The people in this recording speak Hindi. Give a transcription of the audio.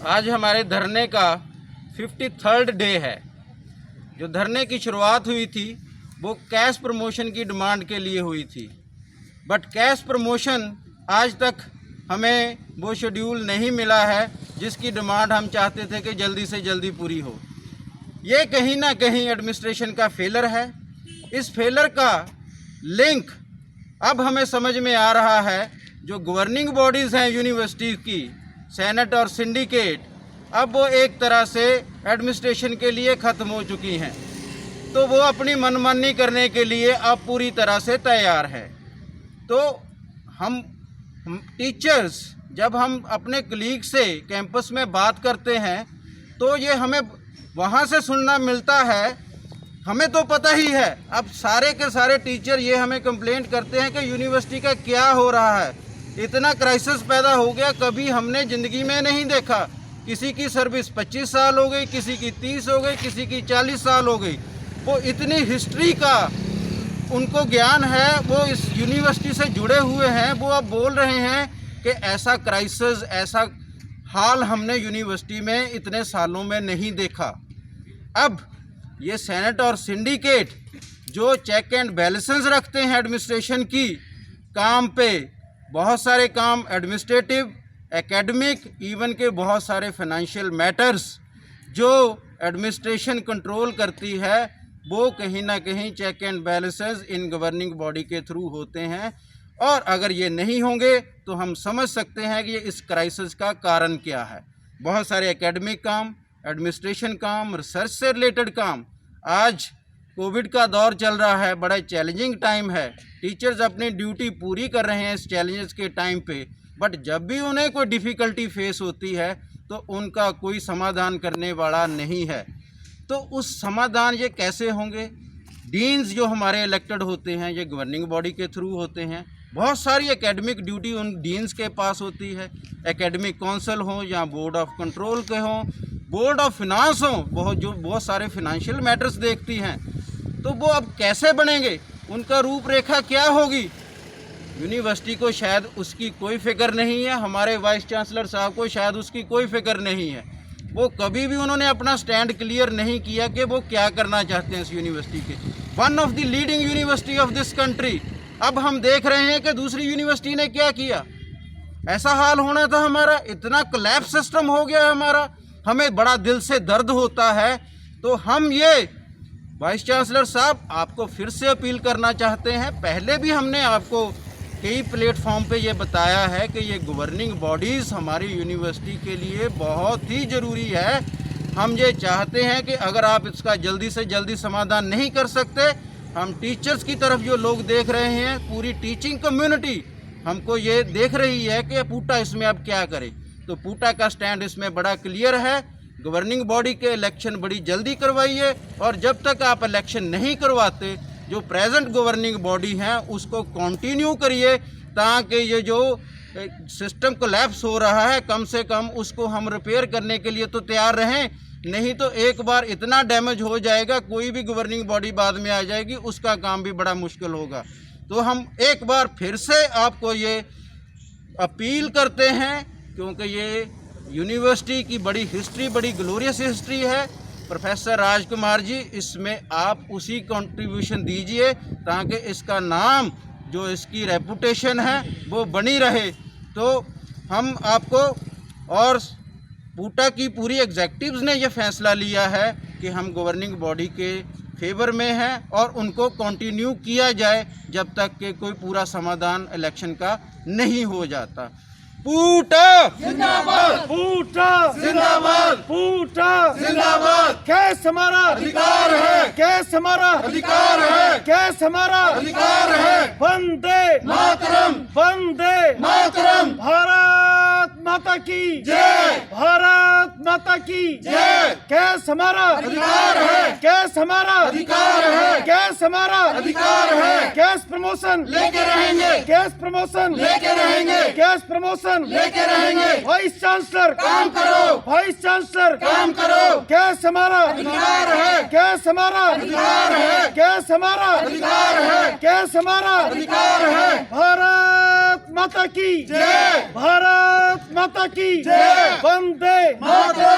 आज हमारे धरने का 53rd डे है। जो धरने की शुरुआत हुई थी वो कैश प्रमोशन की डिमांड के लिए हुई थी, बट कैश प्रमोशन आज तक हमें वो शेड्यूल नहीं मिला है जिसकी डिमांड हम चाहते थे कि जल्दी से जल्दी पूरी हो। ये कहीं ना कहीं एडमिनिस्ट्रेशन का फेलर है। इस फेलर का लिंक अब हमें समझ में आ रहा है। जो गवर्निंग बॉडीज़ हैं यूनिवर्सिटी की, सेनेट और सिंडिकेट, अब वो एक तरह से एडमिनिस्ट्रेशन के लिए ख़त्म हो चुकी हैं, तो वो अपनी मनमानी करने के लिए अब पूरी तरह से तैयार है। तो हम टीचर्स जब हम अपने कलीग से कैंपस में बात करते हैं तो ये हमें वहाँ से सुनना मिलता है। हमें तो पता ही है, अब सारे के सारे टीचर ये हमें कंप्लेंट करते हैं कि यूनिवर्सिटी का क्या हो रहा है, इतना क्राइसिस पैदा हो गया, कभी हमने ज़िंदगी में नहीं देखा। किसी की सर्विस 25 साल हो गई, किसी की 30 हो गई, किसी की 40 साल हो गई। वो इतनी हिस्ट्री का उनको ज्ञान है, वो इस यूनिवर्सिटी से जुड़े हुए हैं। वो अब बोल रहे हैं कि ऐसा क्राइसिस, ऐसा हाल हमने यूनिवर्सिटी में इतने सालों में नहीं देखा। अब ये सेनेट और सिंडिकेट जो चेक एंड बैलेंसेस रखते हैं एडमिनिस्ट्रेशन की काम पे, बहुत सारे काम एडमिनिस्ट्रेटिव, एकेडमिक, इवन के बहुत सारे फाइनेंशियल मैटर्स जो एडमिनिस्ट्रेशन कंट्रोल करती है, वो कहीं ना कहीं check and balances in governing body के थ्रू होते हैं। और अगर ये नहीं होंगे तो हम समझ सकते हैं कि ये इस क्राइसिस का कारण क्या है। बहुत सारे एकेडमिक काम, एडमिनिस्ट्रेशन काम, रिसर्च से रिलेटेड काम। आज कोविड का दौर चल रहा है, बड़ा चैलेंजिंग टाइम है। टीचर्स अपनी ड्यूटी पूरी कर रहे हैं इस चैलेंजेस के टाइम पे, बट जब भी उन्हें कोई डिफ़िकल्टी फेस होती है तो उनका कोई समाधान करने वाला नहीं है। तो उस समाधान ये कैसे होंगे? डीन्स जो हमारे इलेक्टेड होते हैं ये गवर्निंग बॉडी के थ्रू होते हैं। बहुत सारी एकेडमिक ड्यूटी उन डीन्स के पास होती है। एकेडमिक काउंसिल हो या बोर्ड ऑफ कंट्रोल के हों, बोर्ड ऑफ फिनांस हो, बहुत सारे फिनेंशियल मैटर्स देखती हैं। तो वो अब कैसे बनेंगे, उनका रूपरेखा क्या होगी? यूनिवर्सिटी को शायद उसकी कोई फिक्र नहीं है, हमारे वाइस चांसलर साहब को शायद उसकी कोई फिक्र नहीं है। वो कभी भी उन्होंने अपना स्टैंड क्लियर नहीं किया कि वो क्या करना चाहते हैं इस यूनिवर्सिटी के। One of the leading university of this country. अब हम देख रहे हैं कि दूसरी यूनिवर्सिटी ने क्या किया। ऐसा हाल होना था हमारा, इतना कोलैप्स सिस्टम हो गया हमारा, हमें बड़ा दिल से दर्द होता है। तो हम ये वाइस चांसलर साहब आपको फिर से अपील करना चाहते हैं। पहले भी हमने आपको कई प्लेटफॉर्म पे ये बताया है कि ये गवर्निंग बॉडीज़ हमारी यूनिवर्सिटी के लिए बहुत ही ज़रूरी है। हम ये चाहते हैं कि अगर आप इसका जल्दी से जल्दी समाधान नहीं कर सकते, हम टीचर्स की तरफ जो लोग देख रहे हैं, पूरी टीचिंग कम्युनिटी हमको ये देख रही है कि पूटा इसमें अब क्या करे। तो पूटा का स्टैंड इसमें बड़ा क्लियर है। गवर्निंग बॉडी के इलेक्शन बड़ी जल्दी करवाइए, और जब तक आप इलेक्शन नहीं करवाते, जो प्रेजेंट गवर्निंग बॉडी हैं उसको कंटिन्यू करिए, ताकि ये जो सिस्टम कोलैप्स हो रहा है कम से कम उसको हम रिपेयर करने के लिए तो तैयार रहें। नहीं तो एक बार इतना डैमेज हो जाएगा, कोई भी गवर्निंग बॉडी बाद में आ जाएगी, उसका काम भी बड़ा मुश्किल होगा। तो हम एक बार फिर से आपको ये अपील करते हैं, क्योंकि ये यूनिवर्सिटी की बड़ी हिस्ट्री, बड़ी ग्लोरियस हिस्ट्री है। प्रोफेसर राजकुमार जी, इसमें आप उसी कंट्रीब्यूशन दीजिए ताकि इसका नाम, जो इसकी रेपुटेशन है, वो बनी रहे। तो हम आपको, और पूटा की पूरी एग्जेक्टिव्स ने यह फैसला लिया है कि हम गवर्निंग बॉडी के फेवर में हैं और उनको कंटिन्यू किया जाए जब तक कि कोई पूरा समाधान इलेक्शन का नहीं हो जाता। पूटा जिंदाबाद, पूटा जिंदाबाद, पूटा जिंदाबाद। कैस हमारा अधिकार है, कैस हमारा अधिकार है, कैस हमारा अधिकार है। वंदे मातरम, वंदे मातरम। भारत माता की जय, भारत माता की जय। कैस हमारा अधिकार है, कैस हमारा अधिकार है, कैस हमारा अधिकार है। कैस प्रमोशन लेके रहेंगे, कैस प्रमोशन लेके रहेंगे, कैस प्रमोशन लेके रहेंगे। वाइस चांसलर काम करो, वाइस चांसलर काम करो। कैस हमारा अधिकार है, कैस हमारा अधिकार है, कैस हमारा अधिकार है, कैस हमारा अधिकार है। भारत माता की जय। भारत माता की जय। वंदे मातरम।